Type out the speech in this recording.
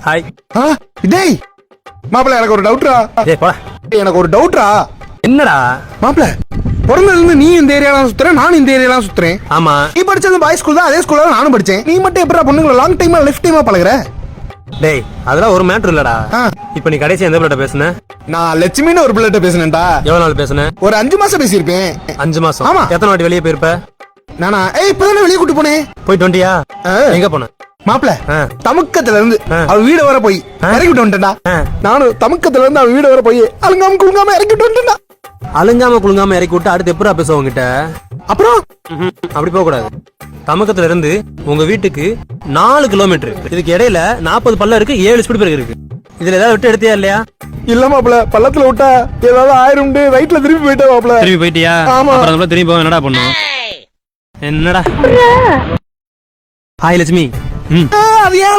Hi. டேய் மாப்பிள்ள, எனக்கு ஒரு டவுட்ரா. டேய் போடா. எனக்கு ஒரு டவுட்ரா. என்னடா மாப்பிள்ள, பிறந்ததுல இருந்து நீ இந்த ஏரியாலாம் சுத்துறேன், நானும் இந்த ஏரியாலாம் சுத்துறேன். ஆமா, நீ படிச்சது பாய் ஸ்கூல் தான், அதே ஸ்கூல்ல தான் நானும் படிச்சேன். நீ மட்டும் எப்படா பொண்ணுங்களை லாங் டைமா லைஃப் டைமா பழகுற? டேய் அதெல்லாம் ஒரு மேட்டர் இல்லடா. இப்போ நீ கடைசி எந்த பிள்ளை பேசுன? நான் லட்சுமின்னு ஒரு பிள்ளைகிட்ட பேசினேன்டா. எவ்வளவு நாள் பேசுன? ஒரு 5 மாசம் பேசியிருப்பேன். 5 மாசம்? ஆமா. எத்தனை வாட்டி வெளியே போயிருப்ப? நானா இப்பதானே வெளியே கூட்டு போனேன். போயிட்டு வந்துட்டியா? எங்க போன? மாப்பிள்ள, தமுக்கத்துல இருந்து அவ வீடு வர போய் இறக்கிட்டு வந்துட்டா. நானும் தமுக்கத்துல இருந்து அவ வீடு வர போய் அலுங்காம குலுங்காம இறக்கிட்டு வந்துட்டா. அலுங்காம குலுங்காம இறக்கி விட்டு அடுத்து எப்படா பேசுவோம் கிட்ட? அப்புறம் அப்படி போக கூடாது. தமுக்கத்துல இருந்து உங்க வீட்டுக்கு 4 கிலோமீட்டர். இதுக்கு இடையில 40 பல்ல இருக்கு, 7 ஸ்பீட் பிரேக் இருக்கு. இதுல ஏதாவது விட்டு எடுத்தியா இல்லையா? இல்ல மாப்பிள்ள, பள்ளத்துல விட்டா ஏதாவது ஆயிரம் ரைட்ல திருப்பி போயிட்டா மாப்பிள்ள. திரும்பி போயிட்டியா? ஆமா. அப்புறம் திரும்பி போக என்னடா பண்ணும்? என்னடா? ஹாய் லட்சுமி. அது ஏன்